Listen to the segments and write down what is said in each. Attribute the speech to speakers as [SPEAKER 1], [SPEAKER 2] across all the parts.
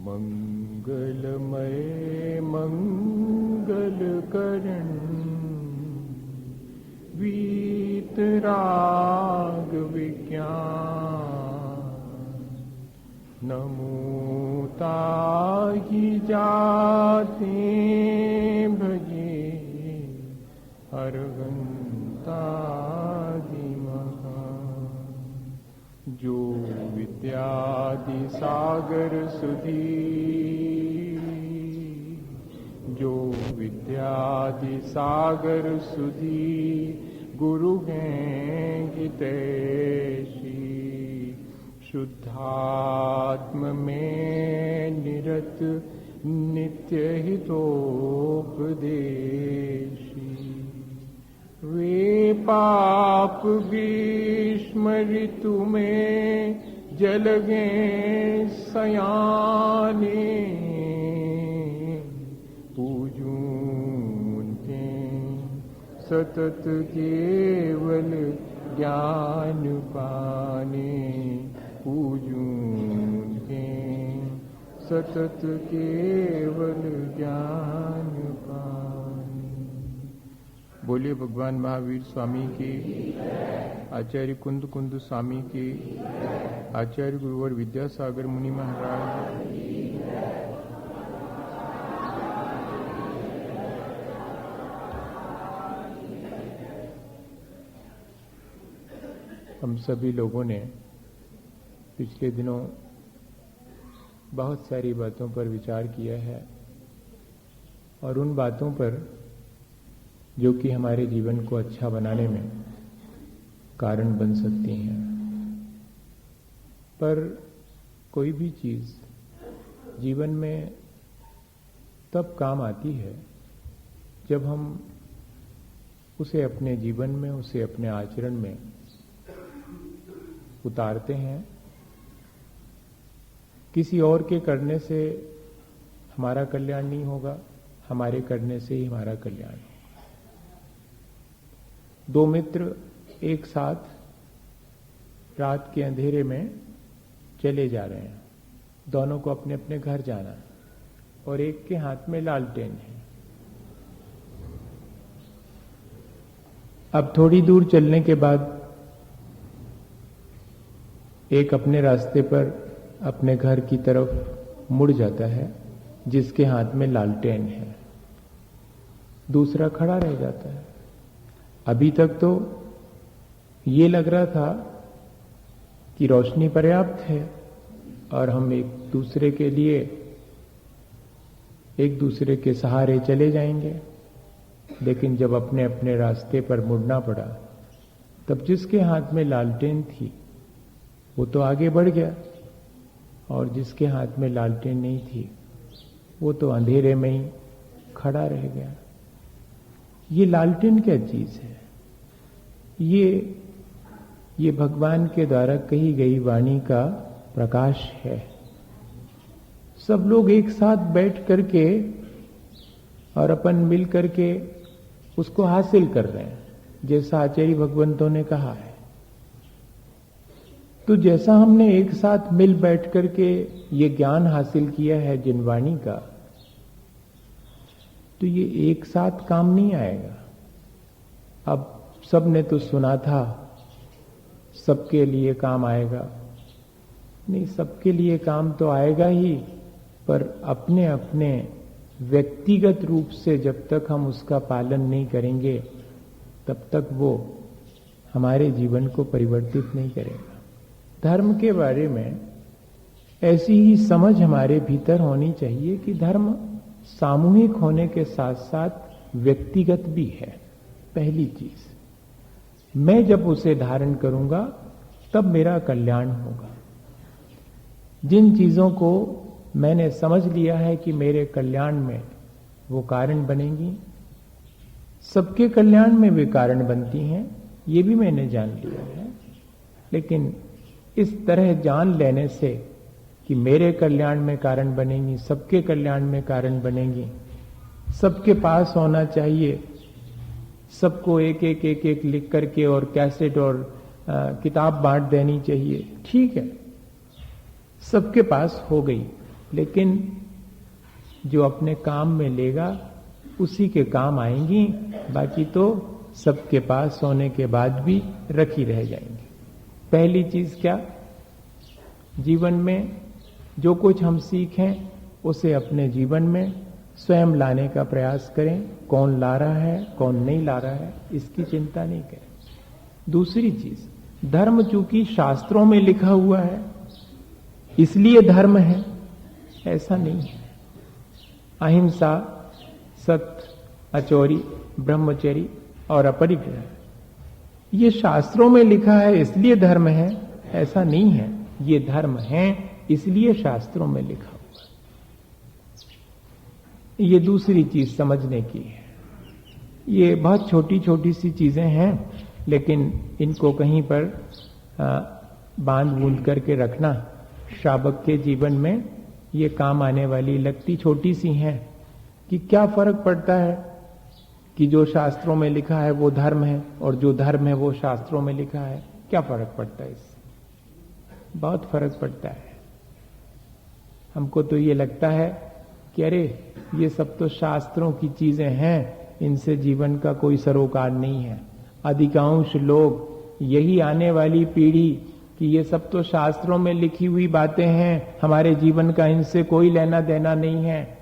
[SPEAKER 1] मंगलमय मंगलकरण वीतराग विज्ञान नमो ताहि जाते भजे अरहंतादि महान। जो विद्यादि सागर सुधी जो विद्यादि सागर सुधी गुरु हैं हितैषी शुद्धात्म में निरत नित्य हितोपदेशी। वे पाप ग्रीष्म ऋतु में जलगे सयाने पूजूं के सतत केवल ज्ञान पाने पूजूं के सतत केवल ज्ञान पाने। बोलिए भगवान महावीर स्वामी की, आचार्य कुंद कुंद स्वामी की, आचार्य गुरुवर विद्यासागर मुनि महाराज। हम सभी लोगों ने पिछले दिनों बहुत सारी बातों पर विचार किया है और उन बातों पर जो कि हमारे जीवन को अच्छा बनाने में कारण बन सकती हैं। पर कोई भी चीज जीवन में तब काम आती है जब हम उसे अपने जीवन में, उसे अपने आचरण में उतारते हैं। किसी और के करने से हमारा कल्याण नहीं होगा, हमारे करने से ही हमारा कल्याण होगा। दो मित्र एक साथ रात के अंधेरे में चले जा रहे हैं। दोनों को अपने अपने घर जाना है और एक के हाथ में लालटेन है। अब थोड़ी दूर चलने के बाद एक अपने रास्ते पर अपने घर की तरफ मुड़ जाता है जिसके हाथ में लालटेन है। दूसरा खड़ा रह जाता है। अभी तक तो ये लग रहा था कि रोशनी पर्याप्त है और हम एक दूसरे के लिए, एक दूसरे के सहारे चले जाएंगे। लेकिन जब अपने अपने रास्ते पर मुड़ना पड़ा तब जिसके हाथ में लालटेन थी वो तो आगे बढ़ गया और जिसके हाथ में लालटेन नहीं थी वो तो अंधेरे में ही खड़ा रह गया। ये लालटेन क्या चीज है? ये भगवान के द्वारा कही गई वाणी का प्रकाश है। सब लोग एक साथ बैठ करके और अपन मिल करके उसको हासिल कर रहे हैं, जैसा आचार्य भगवंतों ने कहा है। तो जैसा हमने एक साथ मिल बैठ करके ये ज्ञान हासिल किया है जिन वाणी का, तो ये एक साथ काम नहीं आएगा। अब सबने तो सुना था सबके लिए काम आएगा, नहीं, सबके लिए काम तो आएगा ही, पर अपने अपने व्यक्तिगत रूप से जब तक हम उसका पालन नहीं करेंगे तब तक वो हमारे जीवन को परिवर्तित नहीं करेगा। धर्म के बारे में ऐसी ही समझ हमारे भीतर होनी चाहिए कि धर्म सामूहिक होने के साथ साथ व्यक्तिगत भी है। पहली चीज, मैं जब उसे धारण करूंगा तब मेरा कल्याण होगा। जिन चीजों को मैंने समझ लिया है कि मेरे कल्याण में वो कारण बनेंगी, सबके कल्याण में वे कारण बनती हैं, ये भी मैंने जान लिया है। लेकिन इस तरह जान लेने से कि मेरे कल्याण में कारण बनेंगी, सबके कल्याण में कारण बनेंगी, सबके पास होना चाहिए, सबको एक एक एक एक लिख करके और कैसेट और किताब बांट देनी चाहिए, ठीक है, सबके पास हो गई। लेकिन जो अपने काम में लेगा उसी के काम आएंगी, बाकी तो सबके पास सोने के बाद भी रखी रह जाएंगी। पहली चीज क्या, जीवन में जो कुछ हम सीखें उसे अपने जीवन में स्वयं लाने का प्रयास करें। कौन ला रहा है, कौन नहीं ला रहा है, इसकी चिंता नहीं करें। दूसरी चीज, धर्म चूंकि शास्त्रों में लिखा हुआ है इसलिए धर्म है, ऐसा नहीं है। अहिंसा, सत्य, अचोरी, ब्रह्मचर्य और अपरिग्रह, ये शास्त्रों में लिखा है इसलिए धर्म है, ऐसा नहीं है। ये धर्म है इसलिए शास्त्रों में लिखा हुआ है। ये दूसरी चीज समझने की है। ये बहुत छोटी छोटी सी चीजें हैं, लेकिन इनको कहीं पर बांध बूंद करके रखना श्रावक के जीवन में ये काम आने वाली लगती छोटी सी हैं कि क्या फर्क पड़ता है कि जो शास्त्रों में लिखा है वो धर्म है और जो धर्म है वो शास्त्रों में लिखा है। क्या फर्क पड़ता है इससे? बहुत फर्क पड़ता है। हमको तो ये लगता है कि अरे ये सब तो शास्त्रों की चीजें हैं, इनसे जीवन का कोई सरोकार नहीं है। अधिकांश लोग, यही आने वाली पीढ़ी, कि ये सब तो शास्त्रों में लिखी हुई बातें हैं, हमारे जीवन का इनसे कोई लेना देना नहीं है।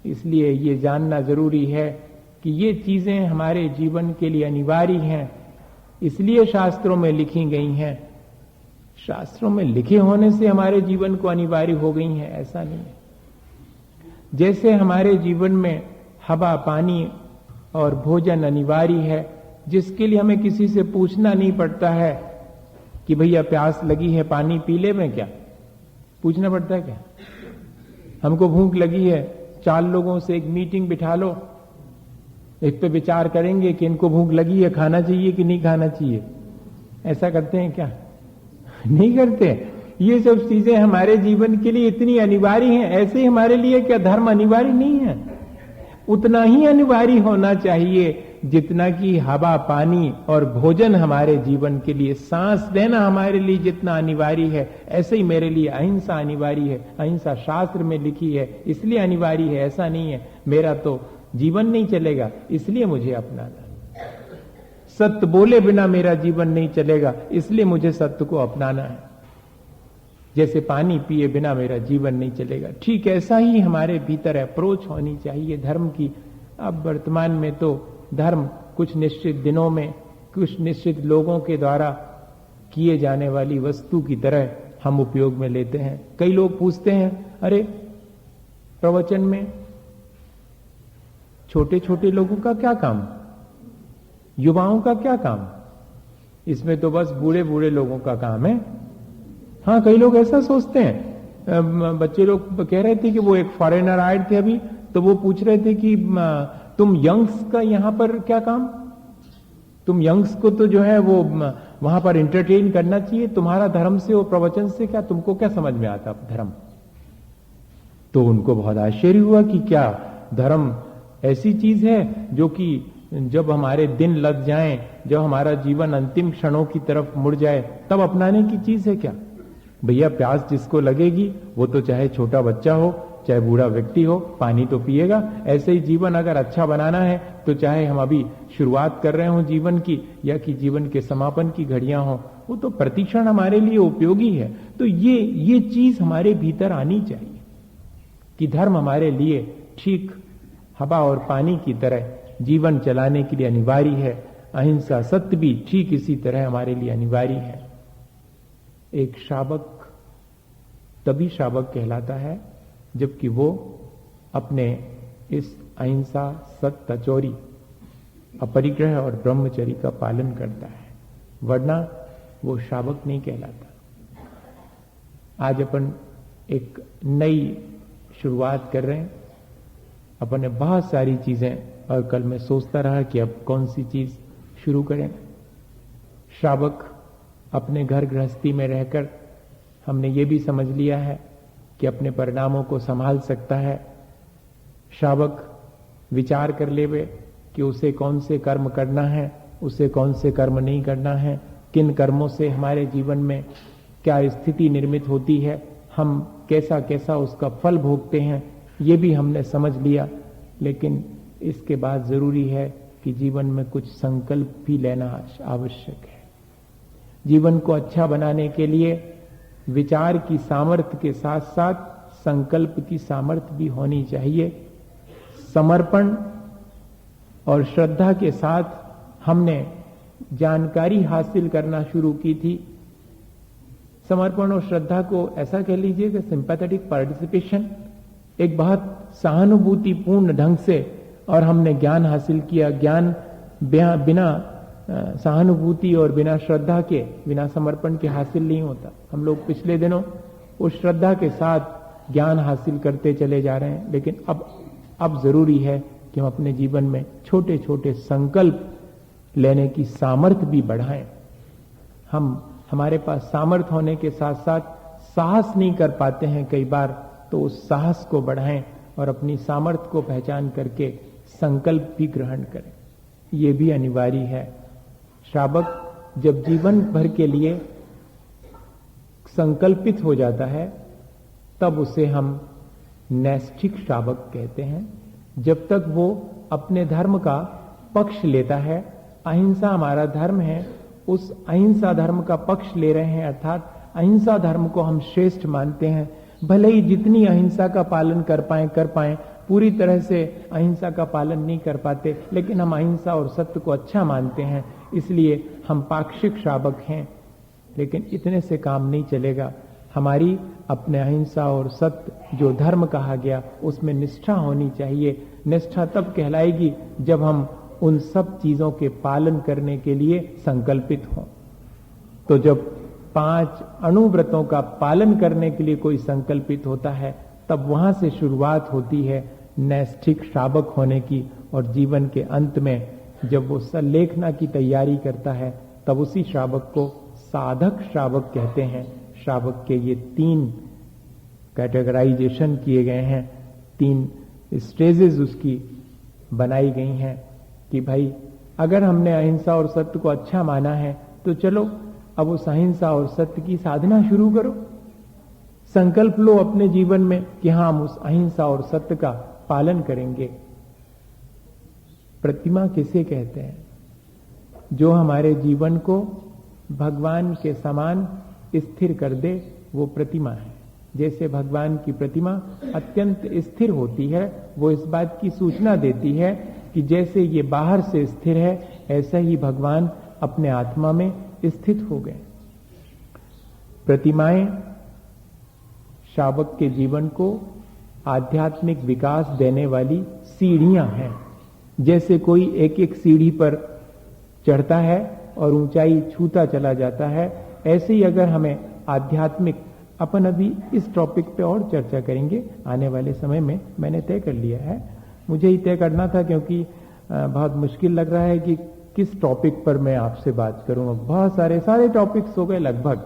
[SPEAKER 1] इसलिए ये जानना जरूरी है कि ये चीजें हमारे जीवन के लिए अनिवार्य हैं, इसलिए शास्त्रों में लिखी गई हैं। शास्त्रों में लिखे होने से हमारे जीवन को अनिवार्य हो गई हैं, ऐसा नहीं है। जैसे हमारे जीवन में हवा, पानी और भोजन अनिवार्य है, जिसके लिए हमें किसी से पूछना नहीं पड़ता है कि भैया प्यास लगी है, पानी पी ले, में क्या पूछना पड़ता है क्या? हमको भूख लगी है, 4 लोगों से एक मीटिंग बिठा लो, एक पे विचार करेंगे कि इनको भूख लगी है, खाना चाहिए कि नहीं खाना चाहिए। ऐसा करते हैं क्या? नहीं करते। ये सब चीजें हमारे जीवन के लिए इतनी अनिवार्य हैं। ऐसे ही हमारे लिए क्या धर्म अनिवार्य नहीं है? उतना ही अनिवार्य होना चाहिए जितना कि हवा, पानी और भोजन हमारे जीवन के लिए, सांस लेना हमारे लिए जितना अनिवार्य है, ऐसे ही मेरे लिए अहिंसा अनिवार्य है। अहिंसा शास्त्र में लिखी है इसलिए अनिवार्य है, ऐसा नहीं है मेरा तो जीवन नहीं चलेगा इसलिए मुझे अपनाना। सत्य बोले बिना मेरा जीवन नहीं चलेगा इसलिए मुझे सत्य को अपनाना है। जैसे पानी पिए बिना मेरा जीवन नहीं चलेगा, ठीक ऐसा ही हमारे भीतर अप्रोच होनी चाहिए धर्म की। अब वर्तमान में तो धर्म कुछ निश्चित दिनों में कुछ निश्चित लोगों के द्वारा किए जाने वाली वस्तु की तरह हम उपयोग में लेते हैं। कई लोग पूछते हैं, अरे प्रवचन में छोटे छोटे लोगों का क्या काम, युवाओं का क्या काम, इसमें तो बस बूढ़े बूढ़े लोगों का काम है। हाँ, कई लोग ऐसा सोचते हैं। बच्चे लोग कह रहे थे कि वो एक फॉरेनर आए थे अभी, तो वो पूछ रहे थे कि तुम यंग्स का यहां पर क्या काम, तुम यंग्स को तो जो है वो वहां पर एंटरटेन करना चाहिए, तुम्हारा धर्म से और प्रवचन से क्या, तुमको क्या समझ में आता धर्म? तो उनको बहुत आश्चर्य हुआ कि क्या धर्म ऐसी चीज है जो कि जब हमारे दिन लग जाएं, जब हमारा जीवन अंतिम क्षणों की तरफ मुड़ जाए तब अपनाने की चीज है क्या? भैया प्यास जिसको लगेगी वो तो चाहे छोटा बच्चा हो चाहे बूढ़ा व्यक्ति हो, पानी तो पिएगा। ऐसे ही जीवन अगर अच्छा बनाना है तो चाहे हम अभी शुरुआत कर रहे हो जीवन की या कि जीवन के समापन की घड़ियां हो, वो तो प्रतिक्षण हमारे लिए उपयोगी है। तो ये चीज हमारे भीतर आनी चाहिए कि धर्म हमारे लिए ठीक हवा और पानी की तरह जीवन चलाने के लिए अनिवार्य है। अहिंसा, सत्य भी ठीक इसी तरह हमारे लिए अनिवार्य है। एक श्रावक तभी श्रावक कहलाता है जबकि वो अपने इस अहिंसा, सत्य, चोरी, अपरिग्रह और ब्रह्मचर्य का पालन करता है, वरना वो श्रावक नहीं कहलाता। आज अपन एक नई शुरुआत कर रहे हैं। अपन ने बहुत सारी चीजें, और कल मैं सोचता रहा कि अब कौन सी चीज शुरू करें। श्रावक अपने घर गृहस्थी में रहकर हमने ये भी समझ लिया है कि अपने परिणामों को संभाल सकता है। श्रावक विचार कर लेवे कि उसे कौन से कर्म करना है, उसे कौन से कर्म नहीं करना है, किन कर्मों से हमारे जीवन में क्या स्थिति निर्मित होती है, हम कैसा कैसा उसका फल भोगते हैं ये भी हमने समझ लिया। लेकिन इसके बाद जरूरी है कि जीवन में कुछ संकल्प भी लेना आवश्यक है। जीवन को अच्छा बनाने के लिए विचार की सामर्थ्य के साथ साथ संकल्प की सामर्थ्य भी होनी चाहिए। समर्पण और श्रद्धा के साथ हमने जानकारी हासिल करना शुरू की थी। समर्पण और श्रद्धा को ऐसा कह लीजिए कि सिंपैथेटिक पार्टिसिपेशन, एक बहुत सहानुभूतिपूर्ण ढंग से, और हमने ज्ञान हासिल किया। ज्ञान बिना सहानुभूति और बिना श्रद्धा के, बिना समर्पण के हासिल नहीं होता। हम लोग पिछले दिनों उस श्रद्धा के साथ ज्ञान हासिल करते चले जा रहे हैं, लेकिन अब जरूरी है कि हम अपने जीवन में छोटे छोटे संकल्प लेने की सामर्थ्य भी बढ़ाएं। हमारे पास सामर्थ्य होने के साथ साथ साहस नहीं कर पाते हैं कई बार, तो उस साहस को बढ़ाएं और अपनी सामर्थ्य को पहचान करके संकल्प भी ग्रहण करें। ये भी अनिवार्य है। श्रावक जब जीवन भर के लिए संकल्पित हो जाता है तब उसे हम नैष्ठिक श्रावक कहते हैं। जब तक वो अपने धर्म का पक्ष लेता है, अहिंसा हमारा धर्म है, उस अहिंसा धर्म का पक्ष ले रहे हैं, अर्थात अहिंसा धर्म को हम श्रेष्ठ मानते हैं। भले ही जितनी अहिंसा का पालन कर पाए, पूरी तरह से अहिंसा का पालन नहीं कर पाते, लेकिन हम अहिंसा और सत्य को अच्छा मानते हैं, इसलिए हम पाक्षिक श्रावक हैं। लेकिन इतने से काम नहीं चलेगा। हमारी अपने अहिंसा और सत्य जो धर्म कहा गया उसमें निष्ठा होनी चाहिए। निष्ठा तब कहलाएगी जब हम उन सब चीजों के पालन करने के लिए संकल्पित हों। तो जब 5 अणुव्रतों का पालन करने के लिए कोई संकल्पित होता है, तब वहां से शुरुआत होती है नैष्ठिक श्रावक होने की। और जीवन के अंत में जब वो सल्लेखना की तैयारी करता है, तब उसी श्रावक को साधक श्रावक कहते हैं। श्रावक के ये 3 कैटेगराइजेशन किए गए हैं, 3 स्टेजेस उसकी बनाई गई हैं कि भाई अगर हमने अहिंसा और सत्य को अच्छा माना है तो चलो अब उस अहिंसा और सत्य की साधना शुरू करो। संकल्प लो अपने जीवन में कि हाँ, हम उस अहिंसा और सत्य का पालन करेंगे। प्रतिमा किसे कहते हैं? जो हमारे जीवन को भगवान के समान स्थिर कर दे, वो प्रतिमा है। जैसे भगवान की प्रतिमा अत्यंत स्थिर होती है, वो इस बात की सूचना देती है कि जैसे ये बाहर से स्थिर है, ऐसा ही भगवान अपने आत्मा में स्थित हो गए। प्रतिमाएं श्रावक के जीवन को आध्यात्मिक विकास देने वाली सीढ़ियां हैं। जैसे कोई एक एक सीढ़ी पर चढ़ता है और ऊंचाई छूता चला जाता है, ऐसे ही अगर हमें आध्यात्मिक, अपन अभी इस टॉपिक पे और चर्चा करेंगे आने वाले समय में, मैंने तय कर लिया है। मुझे ही तय करना था क्योंकि बहुत मुश्किल लग रहा है कि किस टॉपिक पर मैं आपसे बात करूं। बहुत सारे टॉपिक्स हो गए लगभग।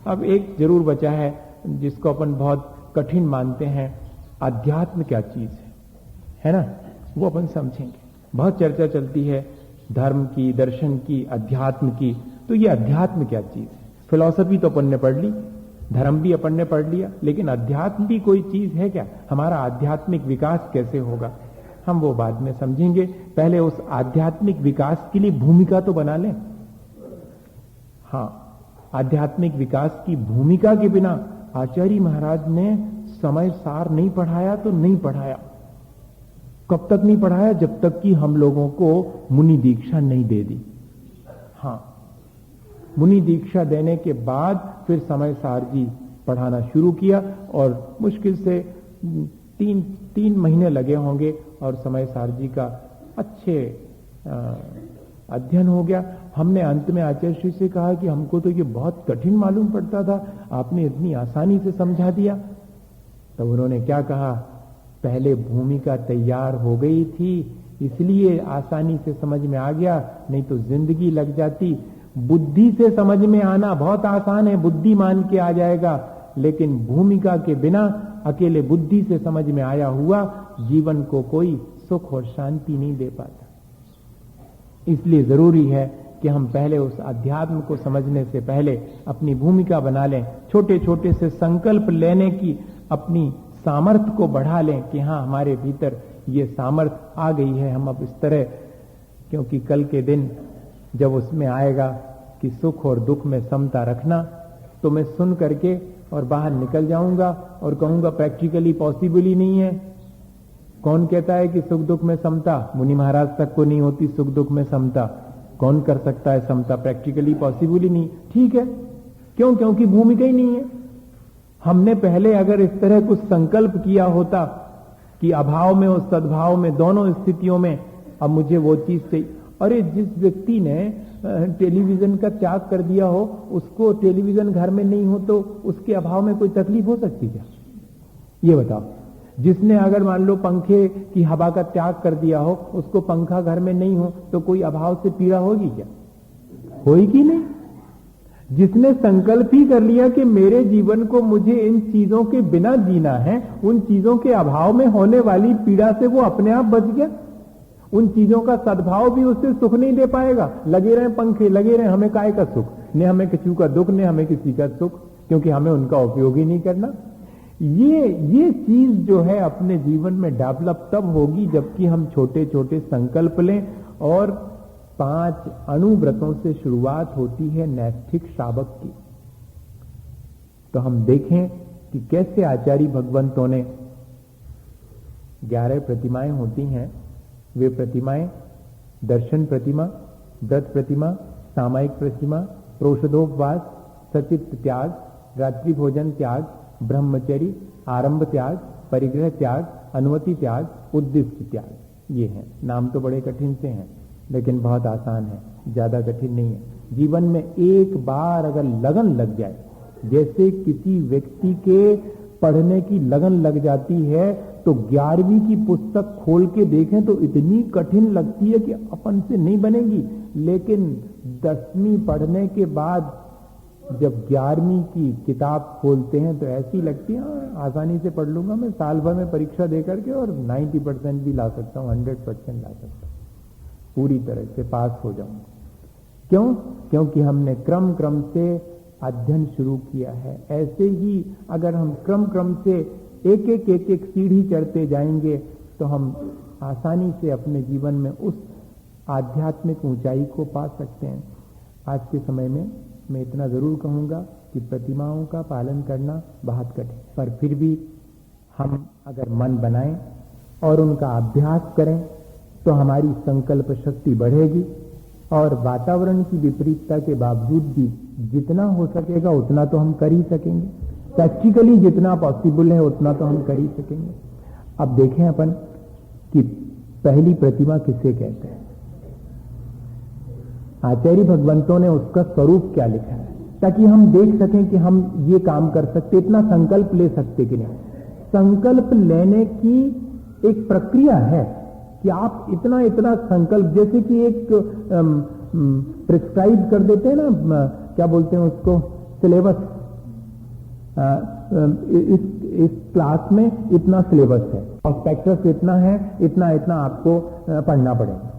[SPEAKER 1] अब एक जरूर बचा है जिसको अपन बहुत कठिन मानते हैं, अध्यात्म क्या चीज है ना, वो अपन समझेंगे। बहुत चर्चा चलती है धर्म की, दर्शन की, अध्यात्म की। तो ये अध्यात्म क्या चीज है? फिलॉसफी तो अपन ने पढ़ ली, धर्म भी अपन ने पढ़ लिया, लेकिन अध्यात्म भी कोई चीज है क्या? हमारा आध्यात्मिक विकास कैसे होगा, हम वो बाद में समझेंगे। पहले उस आध्यात्मिक विकास के लिए भूमिका तो बना लें। हाँ, आध्यात्मिक विकास की भूमिका के बिना आचार्य महाराज ने समय सार नहीं पढ़ाया तो नहीं पढ़ाया। कब तक नहीं पढ़ाया? जब तक कि हम लोगों को मुनि दीक्षा नहीं दे दी। हाँ, मुनि दीक्षा देने के बाद फिर समय सार जी पढ़ाना शुरू किया और मुश्किल से 3 महीने लगे होंगे और समय सार जी का अच्छे अध्ययन हो गया। हमने अंत में आचार्य श्री से कहा कि हमको तो ये बहुत कठिन मालूम पड़ता था, आपने इतनी आसानी से समझा दिया। तो उन्होंने क्या कहा, पहले भूमिका तैयार हो गई थी इसलिए आसानी से समझ में आ गया, नहीं तो जिंदगी लग जाती। बुद्धि से समझ में आना बहुत आसान है, बुद्धि मान के आ जाएगा, लेकिन भूमिका के बिना अकेले बुद्धि से समझ में आया हुआ जीवन को कोई सुख और शांति नहीं दे पाता। इसलिए जरूरी है कि हम पहले उस अध्यात्म को समझने से पहले अपनी भूमिका बना लें, छोटे छोटे से संकल्प लेने की अपनी सामर्थ्य को बढ़ा लें कि हाँ हमारे भीतर ये सामर्थ्य आ गई है, हम अब इस तरह, क्योंकि कल के दिन जब उसमें आएगा कि सुख और दुख में समता रखना, तो मैं सुन करके और बाहर निकल जाऊंगा और कहूंगा प्रैक्टिकली पॉसिबल ही नहीं है। कौन कहता है कि सुख दुख में समता? मुनि महाराज तक को नहीं होती सुख दुख में समता। कौन कर सकता है समता? प्रैक्टिकली पॉसिबल ही नहीं। ठीक है, क्यों? क्योंकि भूमिका ही नहीं है। हमने पहले अगर इस तरह कुछ संकल्प किया होता कि अभाव में और सद्भाव में दोनों स्थितियों में अब मुझे वो चीज चाहिए। अरे जिस व्यक्ति ने टेलीविजन का त्याग कर दिया हो, उसको टेलीविजन घर में नहीं हो तो उसके अभाव में कोई तकलीफ हो सकती क्या? ये बताओ। जिसने अगर मान लो पंखे की हवा का त्याग कर दिया हो, उसको पंखा घर में नहीं हो तो कोई अभाव से पीड़ा होगी क्या? होगी नहीं। जिसने संकल्प ही कर लिया कि मेरे जीवन को मुझे इन चीजों के बिना जीना है, उन चीजों के अभाव में होने वाली पीड़ा से वो अपने आप बच गया। उन चीजों का सद्भाव भी उससे सुख नहीं दे पाएगा। लगे रहे पंखे, लगे रहे, हमें काय का सुख? न हमें किसी का दुख, न हमें किसी का सुख, क्योंकि हमें उनका उपयोग ही नहीं करना। ये चीज जो है अपने जीवन में डेवलप तब होगी जबकि हम छोटे छोटे संकल्प लें। और 5 अणुव्रतों से शुरुआत होती है नैष्ठिक शावक की। तो हम देखें कि कैसे आचार्य भगवंतों ने 11 प्रतिमाएं होती हैं। वे प्रतिमाएं दर्शन प्रतिमा, व्रत प्रतिमा, सामायिक प्रतिमा, प्रोषधोपवास, सचित्त त्याग, रात्रि भोजन त्याग, ब्रह्मचर्य, आरंभ त्याग, परिग्रह त्याग, अनुमति त्याग, उद्दिष्ट त्याग। ये हैं। नाम तो बड़े कठिन से हैं लेकिन बहुत आसान है, ज्यादा कठिन नहीं है। जीवन में एक बार अगर लगन लग जाए, जैसे किसी व्यक्ति के पढ़ने की लगन लग जाती है, तो 11वीं की पुस्तक खोल के देखें तो इतनी कठिन लगती है कि अपन से नहीं बनेगी। लेकिन 10वीं पढ़ने के बाद जब 11वीं की किताब खोलते हैं तो ऐसी लगती है आसानी से पढ़ लूंगा मैं, साल भर में परीक्षा दे करके और 90% भी ला सकता हूँ, 100% ला सकता हूँ, पूरी तरह से पास हो जाऊंगा। क्यों? क्योंकि हमने क्रम क्रम से अध्ययन शुरू किया है। ऐसे ही अगर हम क्रम क्रम से एक एक सीढ़ी चढ़ते जाएंगे तो हम आसानी से अपने जीवन में उस आध्यात्मिक ऊंचाई को पा सकते हैं। आज के समय में मैं इतना जरूर कहूंगा कि प्रतिमाओं का पालन करना बहुत कठिन, पर फिर भी हम अगर मन बनाएं और उनका अभ्यास करें तो हमारी संकल्प शक्ति बढ़ेगी और वातावरण की विपरीतता के बावजूद भी जितना हो सकेगा उतना तो हम कर ही सकेंगे। प्रैक्टिकली जितना पॉसिबल है उतना तो हम कर ही सकेंगे। अब देखें अपन कि पहली प्रतिमा किसे कहते हैं। आचार्य भगवंतों ने उसका स्वरूप क्या लिखा है ताकि हम देख सकें कि हम ये काम कर सकते, इतना संकल्प ले सकते कि नहीं। संकल्प लेने की एक प्रक्रिया है कि आप इतना इतना संकल्प, जैसे कि एक प्रिस्क्राइब कर देते हैं ना, क्या बोलते हैं उसको, सिलेबस। इस क्लास में इतना सिलेबस है, प्रोस्पेक्टस इतना है, इतना इतना आपको पढ़ना पड़ेगा,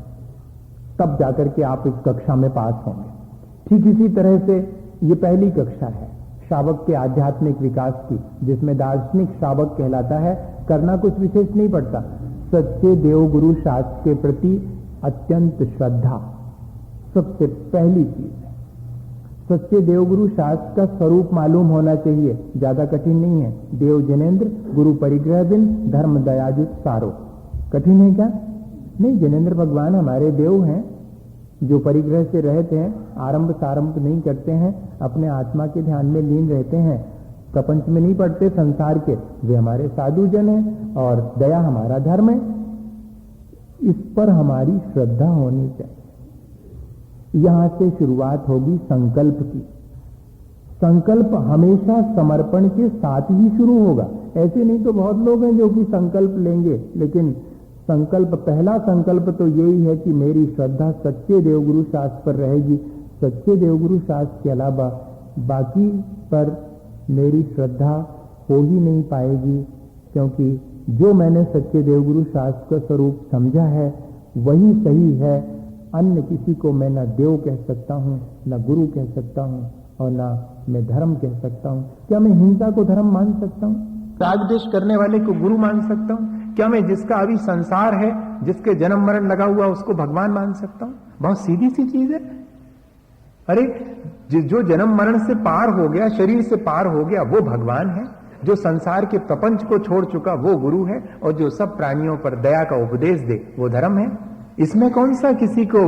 [SPEAKER 1] तब जाकर के आप इस कक्षा में पास होंगे। ठीक इसी तरह से ये पहली कक्षा है शावक के आध्यात्मिक विकास की, जिसमें दार्शनिक शावक कहलाता है। करना कुछ विशेष नहीं पड़ता, सच्चे देव गुरु शास्त्र के प्रति अत्यंत श्रद्धा सबसे पहली चीज है। सच्चे देवगुरु शास्त्र का स्वरूप मालूम होना चाहिए, ज्यादा कठिन नहीं है। देव जनेन्द्र गुरु परिग्रह दिन धर्म दयाजुत सारो, कठिन है क्या? नहीं, जनेन्द्र भगवान हमारे देव हैं जो परिग्रह से रहते हैं, आरंभ सारंभ नहीं करते हैं, अपने आत्मा के ध्यान में लीन रहते हैं, प्रपंच में नहीं पड़ते संसार के, वे हमारे साधु जन हैं और दया हमारा धर्म है। इस पर हमारी श्रद्धा होनी चाहिए। यहां से शुरुआत होगी संकल्प की। संकल्प हमेशा समर्पण के साथ ही शुरू होगा। ऐसे नहीं तो बहुत लोग हैं जो कि संकल्प लेंगे, लेकिन संकल्प, पहला संकल्प तो यही है कि मेरी श्रद्धा सच्चे देवगुरु शास्त्र पर रहेगी। सच्चे देवगुरु शास्त्र के अलावा बाकी पर मेरी श्रद्धा हो ही नहीं पाएगी, क्योंकि जो मैंने सच्चे देवगुरु शास्त्र का स्वरूप समझा है वही सही है। अन्य किसी को मैं न देव कह सकता हूं, न गुरु कह सकता हूं, और न मैं धर्म कह सकता हूं। क्या मैं हिंसा को धर्म मान सकता हूं? राग द्वेष करने वाले को गुरु मान सकता हूं? क्या मैं जिसका अभी संसार है, जिसके जन्म मरण लगा हुआ, उसको भगवान मान सकता हूं? बहुत सीधी सी चीज है। अरे जो जन्म मरण से पार हो गया, शरीर से पार हो गया, वो भगवान है। जो संसार के प्रपंच को छोड़ चुका, वो गुरु है। और जो सब प्राणियों पर दया का उपदेश दे, वो धर्म है। इसमें कौन सा किसी को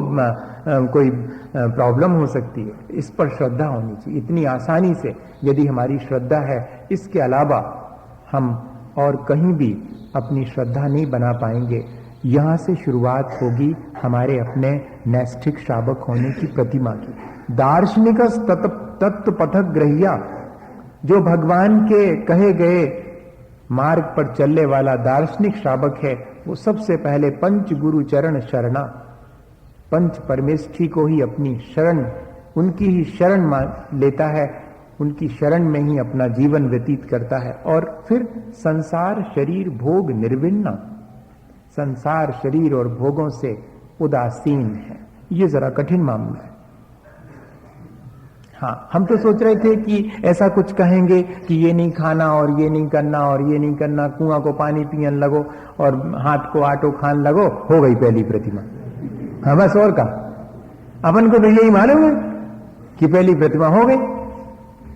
[SPEAKER 1] कोई प्रॉब्लम हो सकती है? इस पर श्रद्धा होनी चाहिए इतनी आसानी से, यदि हमारी श्रद्धा है। इसके अलावा हम और कहीं भी अपनी श्रद्धा नहीं बना पाएंगे। यहां से शुरुआत होगी हमारे अपने नैष्ठिक श्रावक होने की प्रतिमा की। दार्शनिक तत्व पथक ग्रहिया, जो भगवान के कहे गए मार्ग पर चलने वाला दार्शनिक श्रावक है, वो सबसे पहले पंच गुरु चरण शरणा, पंच परमेष्ठी को ही अपनी शरण, उनकी ही शरण लेता है, उनकी शरण में ही अपना जीवन व्यतीत करता है। और फिर संसार शरीर भोग निर्विण्णा, संसार शरीर और भोगों से उदासीन है। ये जरा कठिन मामला है। हाँ, हम तो सोच रहे थे कि ऐसा कुछ कहेंगे कि ये नहीं खाना और ये नहीं करना और ये नहीं करना, कुआं को पानी पियन लगो और हाथ को आटो खान लगो, हो गई पहली प्रतिमा। हाँ बस, और का अपन को तो यही मालूम है कि पहली प्रतिमा हो गई।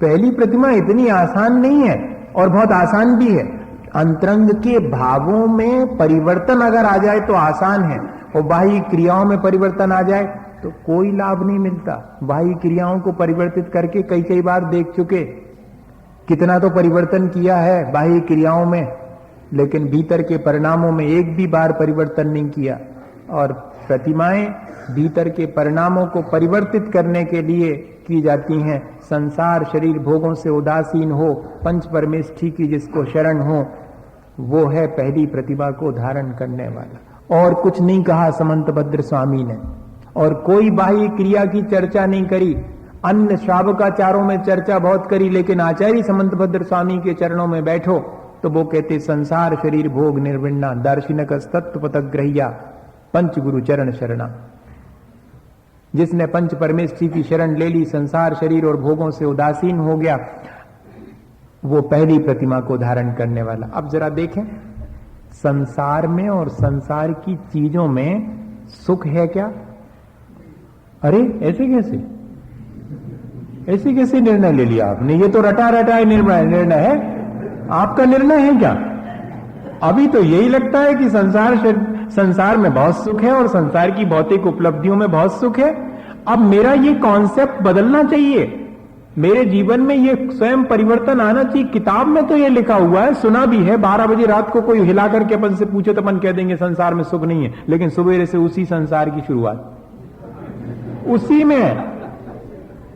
[SPEAKER 1] पहली प्रतिमा इतनी आसान नहीं है, और बहुत आसान भी है। अंतरंग के भावों में परिवर्तन अगर आ जाए तो आसान है, और बाह्य क्रियाओं में परिवर्तन आ जाए तो कोई लाभ नहीं मिलता। बाह्य क्रियाओं को परिवर्तित करके कई कई बार देख चुके, कितना तो परिवर्तन किया है बाह्य क्रियाओं में, लेकिन भीतर के परिणामों में एक भी बार परिवर्तन नहीं किया। और प्रतिमाएं भीतर के परिणामों को परिवर्तित करने के लिए की जाती हैं। संसार शरीर भोगों से उदासीन हो, पंच परमेष्ठी की जिसको शरण हो, वो है पहली प्रतिभा को धारण करने वाला। और कुछ नहीं कहा समंतभद्र स्वामी ने, और कोई बाह्य क्रिया की चर्चा नहीं करी। अन्य श्रावकाचारों में चर्चा बहुत करी, लेकिन आचार्य समंतभद्र स्वामी के चरणों में बैठो तो वो कहते संसार शरीर भोग निर्विण्णा, दार्शनिक तत्व पथक ग्रहिया, पंच गुरु चरण शरणा। जिसने पंच परमेष्ठी की शरण ले ली, संसार शरीर और भोगों से उदासीन हो गया, वो पहली प्रतिमा को धारण करने वाला। अब जरा देखें, संसार में और संसार की चीजों में सुख है क्या? अरे ऐसे कैसे, ऐसे कैसे निर्णय ले लिया आपने? ये तो रटा रटा निर्णय है। आपका निर्णय है क्या? अभी तो यही लगता है कि संसार में बहुत सुख है और संसार की भौतिक उपलब्धियों में बहुत सुख है। अब मेरा ये कॉन्सेप्ट बदलना चाहिए, मेरे जीवन में ये स्वयं परिवर्तन आना चाहिए। किताब में तो ये लिखा हुआ है, सुना भी है, 12 बजे रात को कोई हिला करके अपन से पूछे तो अपन कह देंगे संसार में सुख नहीं है, लेकिन सुबह से उसी संसार की शुरुआत उसी में।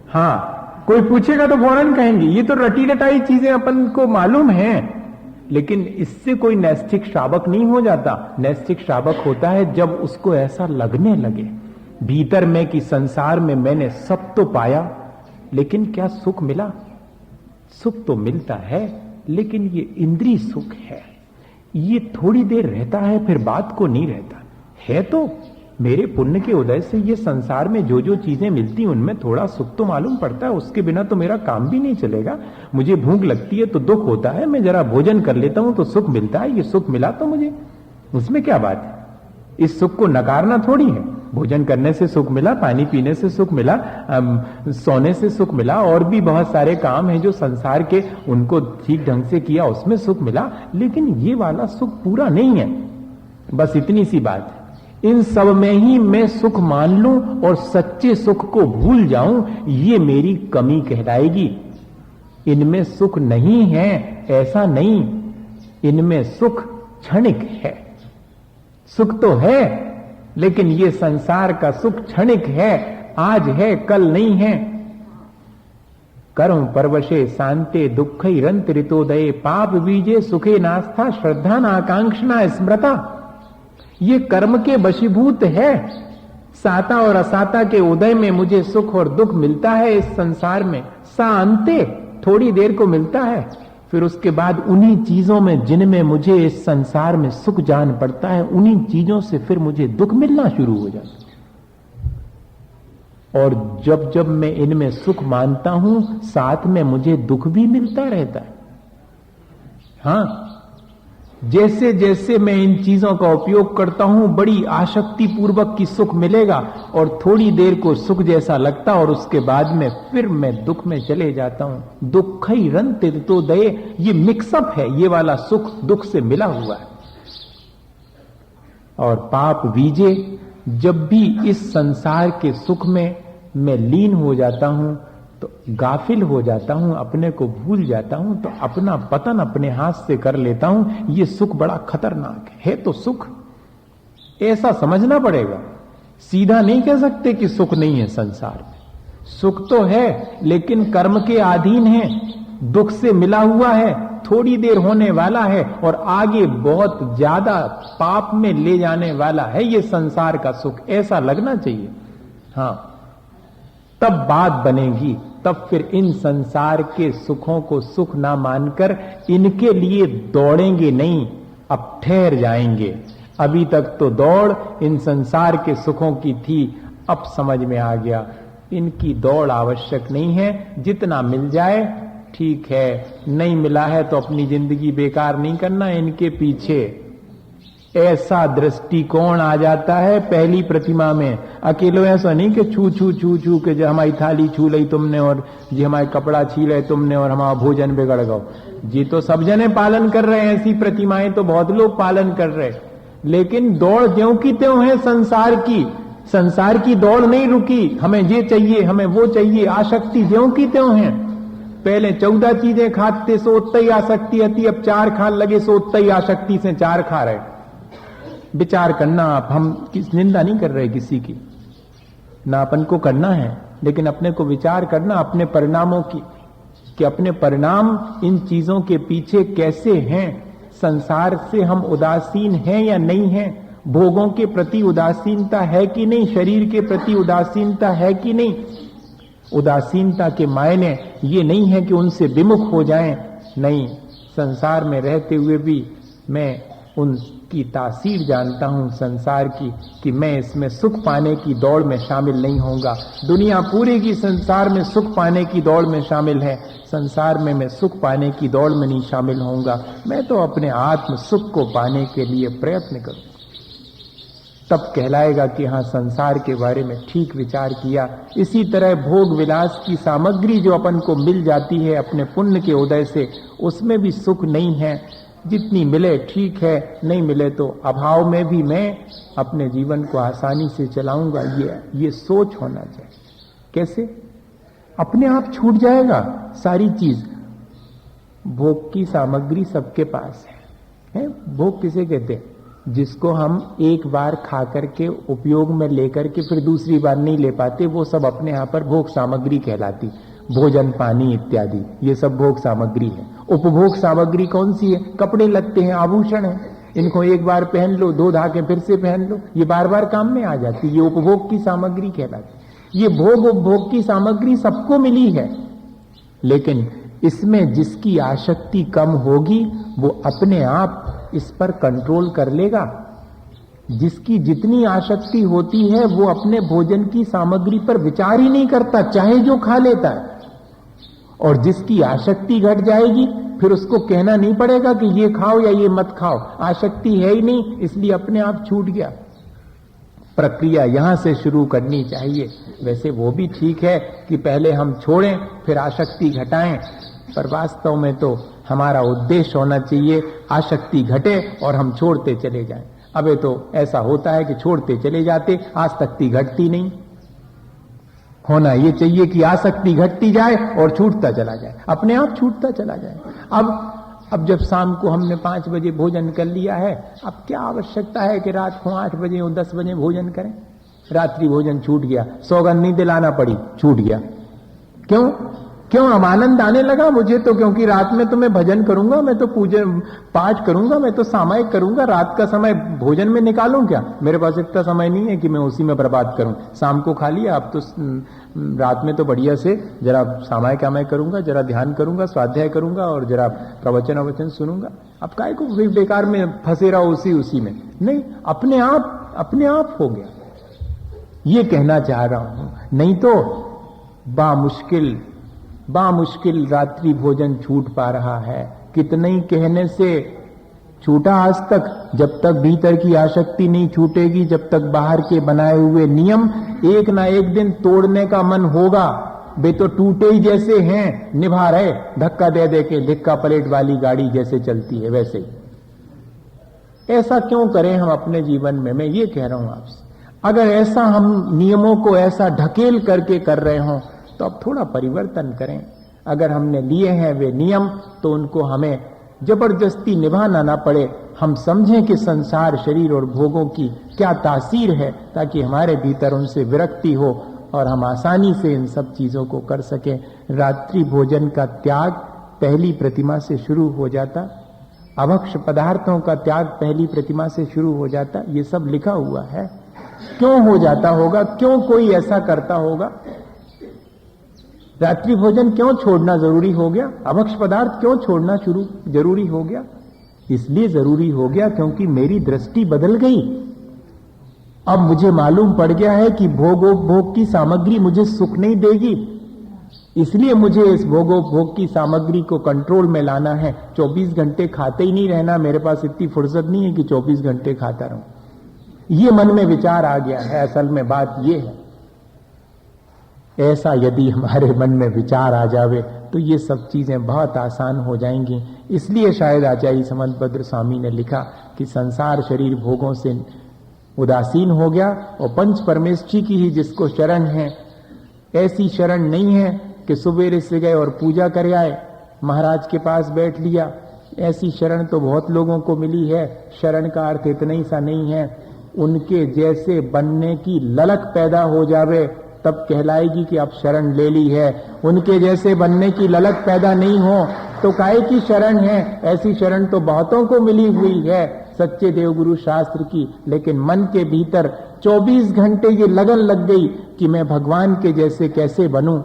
[SPEAKER 1] हाँ, कोई पूछेगा तो फौरन कहेंगे ये तो रटी रटाई चीजें अपन को मालूम है, लेकिन इससे कोई नैष्ठिक श्रावक नहीं हो जाता। नैष्ठिक श्रावक होता है जब उसको ऐसा लगने लगे भीतर में कि संसार में मैंने सब तो पाया, लेकिन क्या सुख मिला? सुख तो मिलता है, लेकिन ये इंद्रिय सुख है, ये थोड़ी देर रहता है, फिर बात को नहीं रहता है। तो मेरे पुण्य के उदय से ये संसार में जो जो चीजें मिलती उनमें थोड़ा सुख तो मालूम पड़ता है, उसके बिना तो मेरा काम भी नहीं चलेगा। मुझे भूख लगती है तो दुख होता है, मैं जरा भोजन कर लेता हूं तो सुख मिलता है, ये सुख मिला तो मुझे, उसमें क्या बात है? इस सुख को नकारना थोड़ी है। भोजन करने से सुख मिला, पानी पीने से सुख मिला, सोने से सुख मिला, और भी बहुत सारे काम हैं जो संसार के, उनको ठीक ढंग से किया उसमें सुख मिला, लेकिन ये वाला सुख पूरा नहीं है। बस इतनी सी बात है। इन सब में ही मैं सुख मान लूं और सच्चे सुख को भूल जाऊं, ये मेरी कमी कहलाएगी। इनमें सुख नहीं है ऐसा नहीं, इनमें सुख क्षणिक है। सुख तो है, लेकिन ये संसार का सुख क्षणिक है, आज है कल नहीं है। कर्म परवशे शांते दुखई रंत ऋतोदये, पाप बीजे सुखे नास्था श्रद्धा नाकांक्षना स्मृता। ये कर्म के वशीभूत है। साता और असाता के उदय में मुझे सुख और दुख मिलता है इस संसार में, सांते थोड़ी देर को मिलता है, फिर उसके बाद उन्हीं चीजों में जिनमें मुझे इस संसार में सुख जान पड़ता है, उन्हीं चीजों से फिर मुझे दुख मिलना शुरू हो जाता है। और जब जब मैं इनमें सुख मानता हूं, साथ में मुझे दुख भी मिलता रहता है। हाँ, जैसे जैसे मैं इन चीजों का उपयोग करता हूं, बड़ी आसक्ति पूर्वक की सुख मिलेगा और थोड़ी देर को सुख जैसा लगता और उसके बाद में फिर मैं दुख में चले जाता हूं। दुख ही रंते तो दये, ये मिक्सअप है, ये वाला सुख दुख से मिला हुआ है। और पाप बीजे, जब भी इस संसार के सुख में मैं लीन हो जाता हूं तो गाफिल हो जाता हूं, अपने को भूल जाता हूं, तो अपना पतन अपने हाथ से कर लेता हूं। ये सुख बड़ा खतरनाक है तो सुख ऐसा समझना पड़ेगा। सीधा नहीं कह सकते कि सुख नहीं है संसार में। सुख तो है, लेकिन कर्म के अधीन है, दुख से मिला हुआ है, थोड़ी देर होने वाला है और आगे बहुत ज्यादा पाप में ले जाने वाला है ये संसार का सुख, ऐसा लगना चाहिए। हाँ, तब बात बनेगी, तब फिर इन संसार के सुखों को सुख ना मानकर इनके लिए दौड़ेंगे नहीं, अब ठहर जाएंगे। अभी तक तो दौड़ इन संसार के सुखों की थी, अब समझ में आ गया इनकी दौड़ आवश्यक नहीं है। जितना मिल जाए ठीक है, नहीं मिला है तो अपनी जिंदगी बेकार नहीं करना इनके पीछे। ऐसा दृष्टिकोण आ जाता है पहली प्रतिमा में। अकेले ऐसा नहीं कि छू छू छू छू के जो हमारी थाली छू ली तुमने और जी हमारे कपड़ा छीले तुमने और हमारा भोजन बिगड़ गो। जी तो सब जने पालन कर रहे हैं, ऐसी प्रतिमाएं तो बहुत लोग पालन कर रहे हैं, लेकिन दौड़ ज्यों की त्यों है संसार की। संसार की दौड़ नहीं रुकी, हमें ये चाहिए हमें वो चाहिए, आसक्ति ज्यों की त्यों है। पहले 14 चीजें खाते सो उतना ही आसक्ति आती, अब 4 खान लगे सो उतना ही आसक्ति से 4 खा रहे। विचार करना आप, हम किस निंदा नहीं कर रहे किसी की, ना अपन को करना है, लेकिन अपने को विचार करना अपने परिणामों की, कि अपने परिणाम इन चीजों के पीछे कैसे हैं। संसार से हम उदासीन हैं या नहीं हैं, भोगों के प्रति उदासीनता है कि नहीं, शरीर के प्रति उदासीनता है कि नहीं। उदासीनता के मायने ये नहीं है कि उनसे विमुख हो जाएं, नहीं, संसार में रहते हुए भी मैं उनकी तासीर जानता हूं संसार की, कि मैं इसमें सुख पाने की दौड़ में शामिल नहीं होऊंगा। दुनिया पूरी की संसार में सुख पाने की दौड़ में शामिल है, संसार में मैं सुख पाने की दौड़ में नहीं शामिल होऊंगा। मैं तो अपने आत्म सुख को पाने के लिए प्रयत्न करूं, तब कहलाएगा कि हाँ संसार के बारे में ठीक विचार किया। इसी तरह भोग विलास की सामग्री जो अपन को मिल जाती है अपने पुण्य के उदय से, उसमें भी सुख नहीं है। जितनी मिले ठीक है, नहीं मिले तो अभाव में भी मैं अपने जीवन को आसानी से चलाऊंगा। ये सोच होना चाहिए। कैसे? अपने आप छूट जाएगा सारी चीज। भोग की सामग्री सबके पास है? भोग किसे कहते हैं? जिसको हम एक बार खा करके उपयोग में लेकर के फिर दूसरी बार नहीं ले पाते, वो सब अपने यहाँ पर भोग सामग्री कहलाती। भोजन पानी इत्यादि ये सब भोग सामग्री है। उपभोग सामग्री कौन सी है? कपड़े लगते हैं, आभूषण है, इनको एक बार पहन लो, 2 धागे फिर से पहन लो, ये बार बार काम में आ जाती, ये उपभोग की सामग्री कहलाती। ये भोग उपभोग की सामग्री सबको मिली है, लेकिन इसमें जिसकी आसक्ति कम होगी वो अपने आप इस पर कंट्रोल कर लेगा। जिसकी जितनी आसक्ति होती है वो अपने भोजन की सामग्री पर विचार ही नहीं करता, चाहे जो खा लेता है। और जिसकी आसक्ति घट जाएगी फिर उसको कहना नहीं पड़ेगा कि ये खाओ या ये मत खाओ, आसक्ति है ही नहीं, इसलिए अपने आप छूट गया। प्रक्रिया यहां से शुरू करनी चाहिए। वैसे वो भी ठीक है कि पहले हम छोड़ें फिर आसक्ति घटाएं, पर वास्तव में तो हमारा उद्देश्य होना चाहिए आसक्ति घटे और हम छोड़ते चले जाएं। अबे तो ऐसा होता है कि छोड़ते चले जाते, आसक्ति घटती नहीं। होना ये चाहिए कि आसक्ति घटती जाए और छूटता चला जाए, अपने आप छूटता चला जाए। अब जब शाम को हमने 5 बजे भोजन कर लिया है, अब क्या आवश्यकता है कि रात को 8 बजे और 10 बजे भोजन करें? रात्रि भोजन छूट गया, सौगंध नहीं दिलाना पड़ी, छूट गया। क्यों? अब आनंद आने लगा मुझे तो, क्योंकि रात में तो मैं भजन करूंगा, मैं तो पूजन पाठ करूंगा, मैं तो सामायिक करूंगा, रात का समय भोजन में निकालूं क्या? मेरे पास इतना समय नहीं है कि मैं उसी में बर्बाद करूं। शाम को खा लिया, अब तो रात में तो बढ़िया से जरा सामायिक मैं करूंगा, जरा ध्यान करूंगा, स्वाध्याय करूंगा और जरा प्रवचन सुनूंगा। अब काय को बेकार में फंसे रहो उसी में? नहीं, अपने आप हो गया। ये कहना चाह रहा हूं। नहीं तो बामुश्किल रात्रि भोजन छूट पा रहा है। कितने ही कहने से छूटा आज तक। जब तक भीतर की आसक्ति नहीं छूटेगी, जब तक बाहर के बनाए हुए नियम एक ना एक दिन तोड़ने का मन होगा। वे तो टूटे ही जैसे हैं, निभा रहे, धक्का दे दे के धिक्का पलेट वाली गाड़ी जैसे चलती है वैसे ही। ऐसा क्यों करें हम अपने जीवन में? मैं ये कह रहा हूं आपसे, अगर ऐसा हम नियमों को ऐसा ढकेल करके कर रहे हों तो अब थोड़ा परिवर्तन करें। अगर हमने लिए हैं वे नियम तो उनको हमें जबरदस्ती निभाना ना पड़े। हम समझें कि संसार, शरीर और भोगों की क्या तासीर है, ताकि हमारे भीतर उनसे विरक्ति हो और हम आसानी से इन सब चीजों को कर सकें। रात्रि भोजन का त्याग पहली प्रतिमा से शुरू हो जाता, अभक्ष पदार्थों का त्याग पहली प्रतिमा से शुरू हो जाता। ये सब लिखा हुआ है। क्यों हो जाता होगा? क्यों कोई ऐसा करता होगा? रात्रि भोजन क्यों छोड़ना जरूरी हो गया? अभक्ष पदार्थ क्यों छोड़ना जरूरी हो गया? इसलिए जरूरी हो गया क्योंकि मेरी दृष्टि बदल गई। अब मुझे मालूम पड़ गया है कि भोगोपभोग की सामग्री मुझे सुख नहीं देगी, इसलिए मुझे इस भोगोपभोग की सामग्री को कंट्रोल में लाना है। 24 घंटे खाते ही नहीं रहना, मेरे पास इतनी फुर्सत नहीं है कि 24 घंटे खाता रहूं। ये मन में विचार आ गया है। असल में बात ये है, ऐसा यदि हमारे मन में विचार आ जावे तो ये सब चीजें बहुत आसान हो जाएंगी। इसलिए शायद आचार्य समंतभद्र स्वामी ने लिखा कि संसार शरीर भोगों से उदासीन हो गया और पंच परमेष्ठी की ही जिसको शरण है, ऐसी शरण नहीं है कि सुबेरे से गए और पूजा कर आए, महाराज के पास बैठ लिया। ऐसी शरण तो बहुत लोगों को मिली है। शरण का अर्थ इतना ही सा नहीं है, उनके जैसे बनने की ललक पैदा हो जावे तब कहलाएगी कि अब शरण ले ली है। उनके जैसे बनने की ललक पैदा नहीं हो तो काहे की शरण है? ऐसी शरण तो बहुतों को मिली हुई है सच्चे देवगुरु शास्त्र की, लेकिन मन के भीतर 24 घंटे ये लगन लग गई कि मैं भगवान के जैसे कैसे बनूं,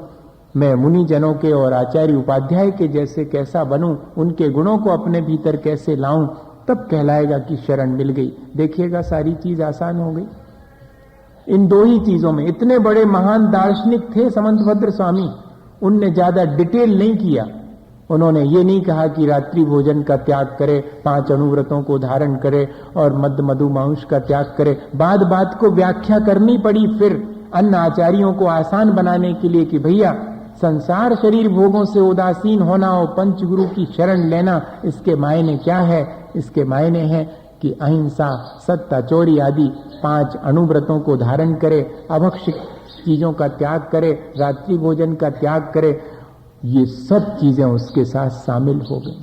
[SPEAKER 1] मैं मुनि जनों के और आचार्य उपाध्याय के जैसे कैसा बनूं, उनके गुणों को अपने भीतर कैसे लाऊं, तब कहलाएगा कि शरण मिल गई। देखिएगा सारी चीज आसान हो गई इन दो ही चीजों में। इतने बड़े महान दार्शनिक थे समंतभद्र स्वामी, उनने ज्यादा डिटेल नहीं किया। उन्होंने ये नहीं कहा कि रात्रि भोजन का त्याग करे, 5 अनुव्रतों को धारण करे और मद मधु मांस का त्याग करे। बात को व्याख्या करनी पड़ी फिर अन्य आचार्यों को आसान बनाने के लिए कि भैया संसार शरीर भोगों से उदासीन होना और पंचगुरु की शरण लेना, इसके मायने क्या है? इसके मायने हैं कि अहिंसा, सत्ता, चोरी आदि 5 अनुव्रतों को धारण करे, अभक्ष चीजों का त्याग करे, रात्रि भोजन का त्याग करे। ये सब चीजें उसके साथ शामिल हो गई।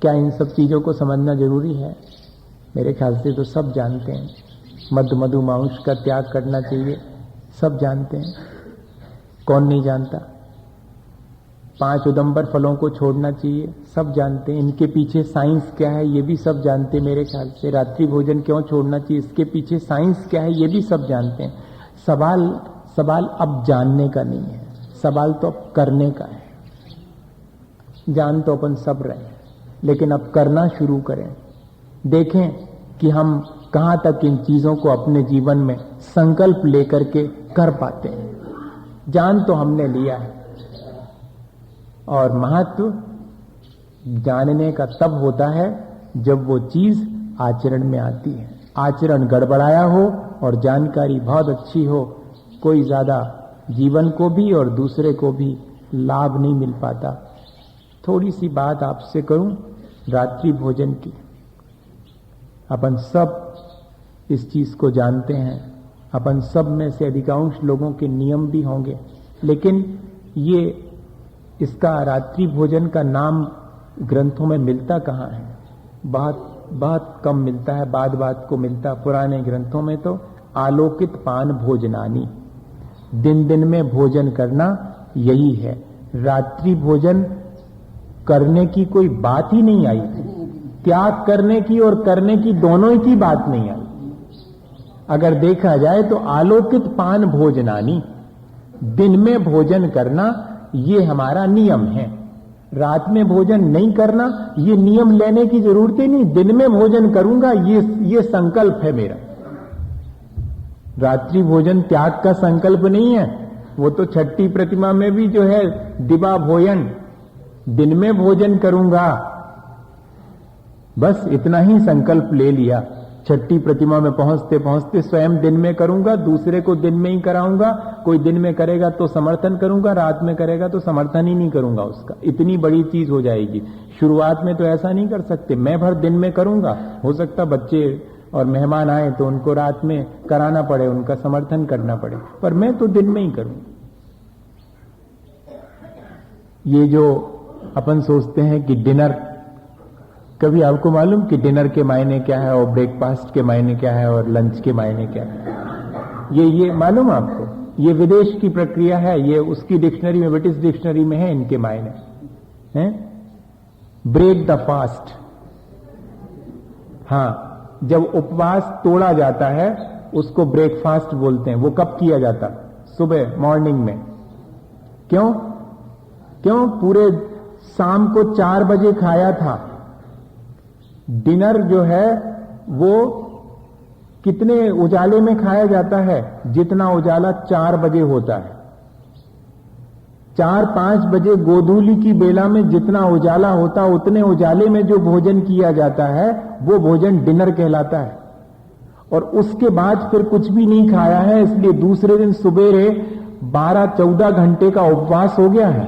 [SPEAKER 1] क्या इन सब चीजों को समझना जरूरी है? मेरे ख्याल से तो सब जानते हैं। मद मधु मांस का त्याग करना चाहिए, सब जानते हैं। कौन नहीं जानता? 5 उदंबर फलों को छोड़ना चाहिए, सब जानते हैं। इनके पीछे साइंस क्या है ये भी सब जानते हैं मेरे ख्याल से। रात्रि भोजन क्यों छोड़ना चाहिए, इसके पीछे साइंस क्या है ये भी सब जानते हैं। सवाल अब जानने का नहीं है, सवाल तो अब करने का है। जान तो अपन सब रहे हैं, लेकिन अब करना शुरू करें। देखें कि हम कहां तक इन चीजों को अपने जीवन में संकल्प लेकर के कर पाते हैं। जान तो हमने लिया है, और महत्व जानने का तब होता है जब वो चीज आचरण में आती है। आचरण गड़बड़ाया हो और जानकारी बहुत अच्छी हो, कोई ज्यादा जीवन को भी और दूसरे को भी लाभ नहीं मिल पाता। थोड़ी सी बात आपसे करूं रात्रि भोजन की। अपन सब इस चीज को जानते हैं, अपन सब में से अधिकांश लोगों के नियम भी होंगे, लेकिन ये इसका रात्रि भोजन का नाम ग्रंथों में मिलता कहाँ है? बहुत कम मिलता है, बात को मिलता। पुराने ग्रंथों में तो आलोकित पान भोजनानी, दिन में भोजन करना यही है। रात्रि भोजन करने की कोई बात ही नहीं आई, त्याग करने की और करने की दोनों ही की बात नहीं आई। अगर देखा जाए तो आलोकित पान भोजनानी, दिन में भोजन करना ये हमारा नियम है। रात में भोजन नहीं करना ये नियम लेने की जरूरत ही नहीं। दिन में भोजन करूंगा ये संकल्प है मेरा। रात्रि भोजन त्याग का संकल्प नहीं है। वो तो छठी प्रतिमा में भी जो है दिवा भोजन, दिन में भोजन करूंगा, बस इतना ही संकल्प ले लिया। छठी प्रतिमा में पहुंचते पहुंचते स्वयं दिन में करूंगा, दूसरे को दिन में ही कराऊंगा। कोई दिन में करेगा तो समर्थन करूंगा, रात में करेगा तो समर्थन ही नहीं करूंगा उसका। इतनी बड़ी चीज हो जाएगी। शुरुआत में तो ऐसा नहीं कर सकते, मैं भर दिन में करूंगा। हो सकता बच्चे और मेहमान आए तो उनको रात में कराना पड़े, उनका समर्थन करना पड़े, पर मैं तो दिन में ही करूंगा। ये जो अपन सोचते हैं कि डिनर, कभी आपको मालूम कि डिनर के मायने क्या है और ब्रेकफास्ट के मायने क्या है और लंच के मायने क्या है? ये मालूम आपको? ये विदेश की प्रक्रिया है, ये उसकी डिक्शनरी में, ब्रिटिश डिक्शनरी में है इनके मायने हैं। ब्रेक द फास्ट, हाँ, जब उपवास तोड़ा जाता है उसको ब्रेकफास्ट बोलते हैं। वो कब किया जाता? सुबह मॉर्निंग में। क्यों? पूरे शाम को 4 बजे खाया था। डिनर जो है वो कितने उजाले में खाया जाता है? जितना उजाला 4 बजे होता है। 4-5 बजे गोधूली की बेला में जितना उजाला होता, उतने उजाले में जो भोजन किया जाता है वो भोजन डिनर कहलाता है। और उसके बाद फिर कुछ भी नहीं खाया है, इसलिए दूसरे दिन सुबेरे 12-14 घंटे का उपवास हो गया है,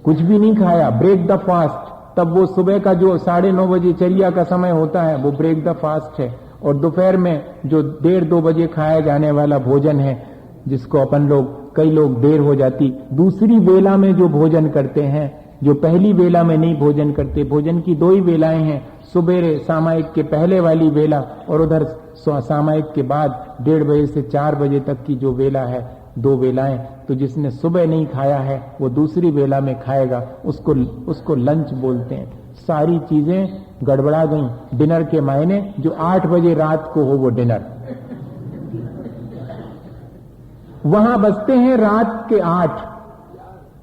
[SPEAKER 1] कुछ भी नहीं खाया, ब्रेक द फास्ट। तब वो सुबह का जो 9:30 बजे चर्या का समय होता है वो ब्रेक द फास्ट है। और दोपहर में जो 1:30-2 बजे खाया जाने वाला भोजन है, जिसको अपन लोग, कई लोग देर हो जाती, दूसरी वेला में जो भोजन करते हैं, जो पहली वेला में नहीं भोजन करते। भोजन की 2 ही वेलाएं हैं, सुबेरे सामायिक के पहले वाली वेला और उधर सामायिक के बाद 1:30 बजे से 4 बजे तक की जो वेला है, 2 वेलाएं। तो जिसने सुबह नहीं खाया है वो दूसरी वेला में खाएगा, उसको लंच बोलते हैं। सारी चीजें गड़बड़ा गई। डिनर के मायने जो 8 बजे रात को हो वो डिनर, वहां बजते हैं रात के 8,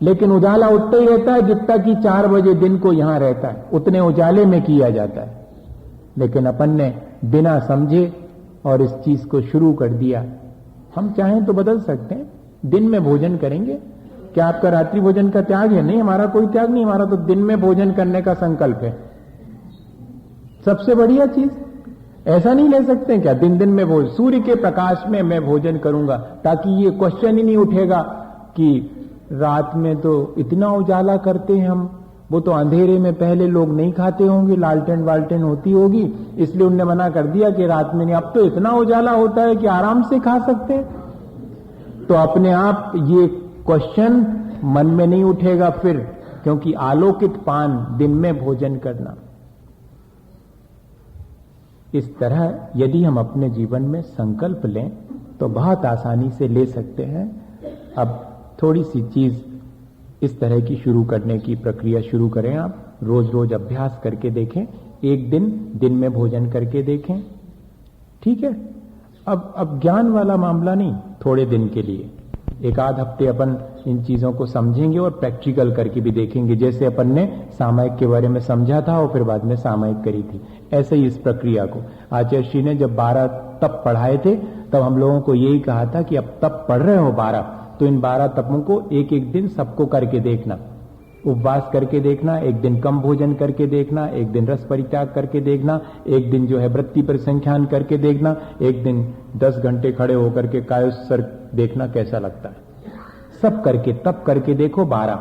[SPEAKER 1] लेकिन उजाला उतना ही रहता है जितना कि 4 बजे दिन को यहां रहता है, उतने उजाले में किया जाता है। लेकिन अपन ने बिना समझे और इस चीज को शुरू कर दिया। हम चाहें तो बदल सकते हैं, दिन में भोजन करेंगे। क्या आपका रात्रि भोजन का त्याग है? नहीं, हमारा कोई त्याग नहीं, हमारा तो दिन में भोजन करने का संकल्प है। सबसे बढ़िया चीज, ऐसा नहीं ले सकते क्या दिन दिन में भोजन, सूर्य के प्रकाश में मैं भोजन करूंगा, ताकि ये क्वेश्चन ही नहीं उठेगा कि रात में तो इतना उजाला करते हैं हम, वो तो अंधेरे में पहले लोग नहीं खाते होंगे, लालटेन वालटेन होती होगी, इसलिए उनने मना कर दिया कि रात में नहीं। अब तो इतना उजाला होता है कि आराम से खा सकते हैं। तो अपने आप ये क्वेश्चन मन में नहीं उठेगा फिर, क्योंकि आलोकित पान, दिन में भोजन करना। इस तरह यदि हम अपने जीवन में संकल्प लें तो बहुत आसानी से ले सकते हैं। अब थोड़ी सी चीज इस तरह की शुरू करने की प्रक्रिया शुरू करें। आप रोज रोज अभ्यास करके देखें, एक दिन में भोजन करके देखें, ठीक है। अब ज्ञान वाला मामला नहीं, थोड़े दिन के लिए, 1-8 हफ्ते अपन इन चीजों को समझेंगे और प्रैक्टिकल करके भी देखेंगे। जैसे अपन ने सामायिक के बारे में समझा था और फिर बाद में सामायिक करी थी, ऐसे ही इस प्रक्रिया को आचार्य श्री ने जब 12 तप पढ़ाए थे तब हम लोगों को यही कहा था कि अब तप पढ़ रहे हो 12, तो इन 12 तपों को एक दिन सबको करके देखना। उपवास करके देखना, एक दिन कम भोजन करके देखना, एक दिन रस परित्याग करके देखना, एक दिन जो है वृत्ति परिसंख्यान करके देखना, एक दिन 10 घंटे खड़े होकर के कायोत्सर्ग देखना कैसा लगता है। सब करके तप करके देखो 12,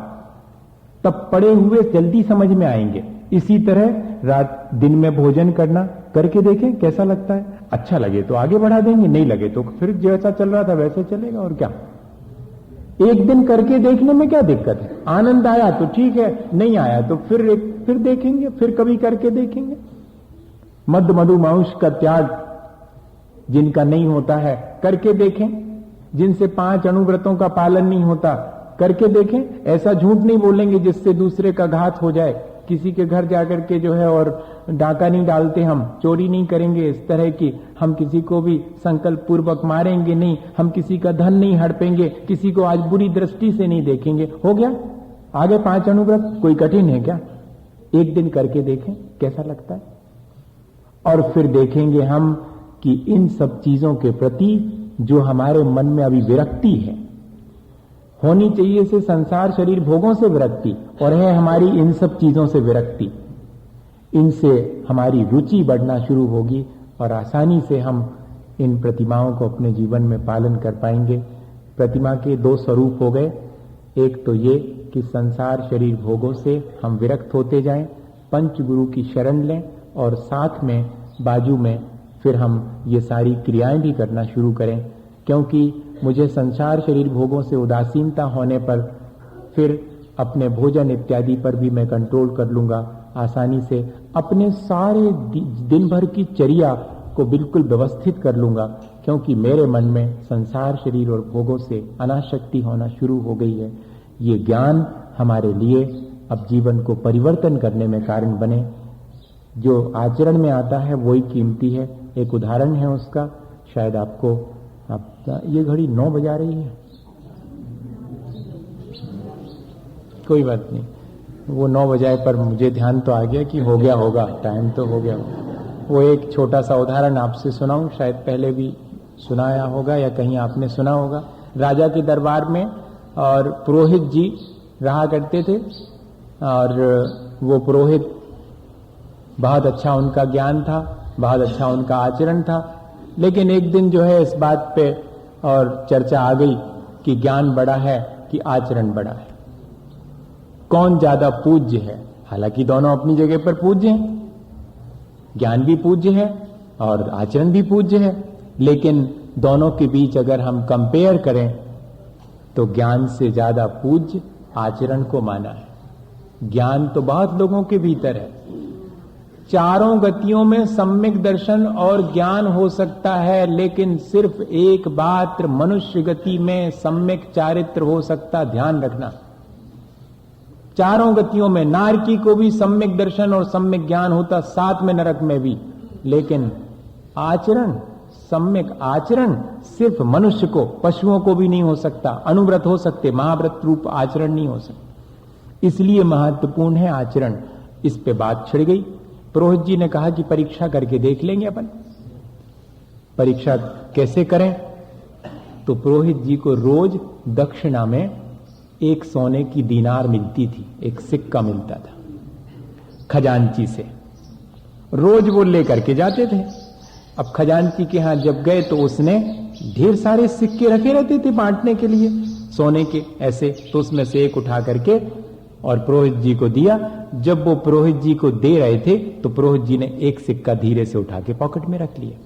[SPEAKER 1] तब पड़े हुए जल्दी समझ में आएंगे। इसी तरह रात दिन में भोजन करना करके देखें कैसा लगता है। अच्छा लगे तो आगे बढ़ा देंगे, नहीं लगे तो फिर जैसा चल रहा था वैसे चलेगा, और क्या। एक दिन करके देखने में क्या दिक्कत है? आनंद आया तो ठीक है, नहीं आया तो फिर देखेंगे, फिर कभी करके देखेंगे। मद मधु मांस का त्याग जिनका नहीं होता है करके देखें, जिनसे 5 अणुव्रतों का पालन नहीं होता करके देखें। ऐसा झूठ नहीं बोलेंगे जिससे दूसरे का घात हो जाए। किसी के घर जाकर के जो है और डाका नहीं डालते, हम चोरी नहीं करेंगे इस तरह की, हम किसी को भी संकल्प पूर्वक मारेंगे नहीं, हम किसी का धन नहीं हड़पेंगे, किसी को आज बुरी दृष्टि से नहीं देखेंगे। हो गया आगे 5 अणुव्रत, कोई कठिन है क्या? एक दिन करके देखें कैसा लगता है, और फिर देखेंगे हम कि इन सब चीजों के प्रति जो हमारे मन में अभी विरक्ति है, होनी चाहिए से संसार शरीर भोगों से विरक्ति, और है हमारी इन सब चीजों से विरक्ति। इनसे हमारी रुचि बढ़ना शुरू होगी और आसानी से हम इन प्रतिमाओं को अपने जीवन में पालन कर पाएंगे। प्रतिमा के दो स्वरूप हो गए, एक तो ये कि संसार शरीर भोगों से हम विरक्त होते जाएं, पंच गुरु की शरण लें, और साथ में बाजू में फिर हम ये सारी क्रियाएं भी करना शुरू करें, क्योंकि मुझे संसार शरीर भोगों से उदासीनता होने पर फिर अपने भोजन इत्यादि पर भी मैं कंट्रोल कर लूंगा आसानी से, अपने सारे दिन भर की चर्या को बिल्कुल व्यवस्थित कर लूंगा, क्योंकि मेरे मन में संसार शरीर और भोगों से अनासक्ति होना शुरू हो गई है। ये ज्ञान हमारे लिए अब जीवन को परिवर्तन करने में कारण बने। जो आचरण में आता है वही कीमती है। एक उदाहरण है उसका, शायद आपको ये घड़ी 9 बजा रही है, कोई बात नहीं, वो 9 बजाए पर मुझे ध्यान तो आ गया कि हो गया होगा, टाइम तो हो गया होगा। वो एक छोटा सा उदाहरण आपसे सुनाऊं, शायद पहले भी सुनाया होगा या कहीं आपने सुना होगा। राजा के दरबार में और पुरोहित जी रहा करते थे, और वो पुरोहित बहुत अच्छा उनका ज्ञान था, बहुत अच्छा उनका आचरण था, लेकिन एक दिन जो है इस बात पे और चर्चा आ गई कि ज्ञान बड़ा है कि आचरण बड़ा है, कौन ज्यादा पूज्य है। हालांकि दोनों अपनी जगह पर पूज्य हैं, ज्ञान भी पूज्य है और आचरण भी पूज्य है, लेकिन दोनों के बीच अगर हम कंपेयर करें तो ज्ञान से ज्यादा पूज्य आचरण को माना है। ज्ञान तो बहुत लोगों के भीतर है, चारों गतियों में सम्यक दर्शन और ज्ञान हो सकता है, लेकिन सिर्फ एक मात्र मनुष्य गति में सम्यक चारित्र हो सकता, ध्यान रखना। चारों गतियों में नारकी को भी सम्यक दर्शन और सम्यक ज्ञान होता, साथ में नरक में भी, लेकिन आचरण, सम्यक आचरण सिर्फ मनुष्य को, पशुओं को भी नहीं हो सकता। अनुव्रत हो सकते, महाव्रत रूप आचरण नहीं हो सकता। इसलिए महत्वपूर्ण है आचरण। इस पे बात छिड़ गई। पुरोहित जी ने कहा कि परीक्षा करके देख लेंगे अपन। परीक्षा कैसे करें? तो पुरोहित जी को रोज दक्षिणा में एक सोने की दीनार मिलती थी, एक सिक्का मिलता था खजांची से, रोज वो लेकर के जाते थे। अब खजांची के यहां जब गए तो उसने ढेर सारे सिक्के रखे रहते थे बांटने के लिए, सोने के ऐसे, तो उसमें से एक उठा करके और पुरोहित जी को दिया। जब वो पुरोहित जी को दे रहे थे तो पुरोहित जी ने एक सिक्का धीरे से उठा के पॉकेट में रख लिया।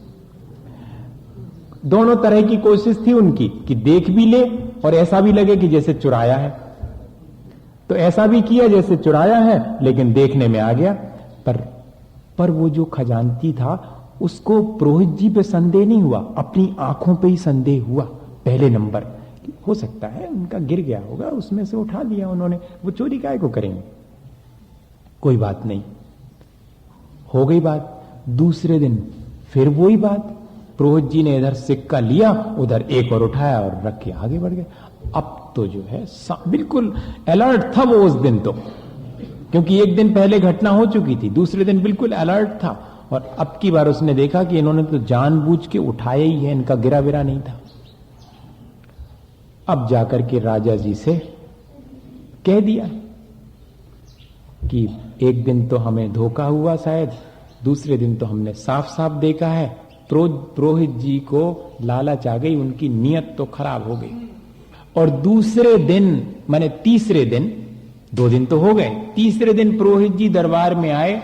[SPEAKER 1] दोनों तरह की कोशिश थी उनकी कि देख भी ले और ऐसा भी लगे कि जैसे चुराया है। तो ऐसा भी किया जैसे चुराया है, लेकिन देखने में आ गया। पर वो जो खजांची था उसको पुरोहित जी पे संदेह नहीं हुआ, अपनी आंखों पे ही संदेह हुआ। पहले नंबर, हो सकता है उनका गिर गया होगा, उसमें से उठा लिया उन्होंने, वो चोरी काहे को करेंगे, कोई बात नहीं। हो गई बात। दूसरे दिन फिर वही बात, पुरोहित जी ने इधर सिक्का लिया, उधर एक और उठाया और रख के आगे बढ़ गए। अब तो जो है बिल्कुल अलर्ट था वो उस दिन तो, क्योंकि एक दिन पहले घटना हो चुकी थी, दूसरे दिन बिल्कुल अलर्ट था। और अब की बार उसने देखा कि इन्होंने तो जानबूझ के उठाया ही है, इनका गिरा विरा नहीं था। अब जाकर के राजा जी से कह दिया कि एक दिन तो हमें धोखा हुआ शायद, दूसरे दिन तो हमने साफ साफ देखा है। पुरोहित जी को लालच आ गई, उनकी नीयत तो खराब हो गई। और दूसरे दिन माने तीसरे दिन, 2 दिन तो हो गए, तीसरे दिन पुरोहित जी दरबार में आए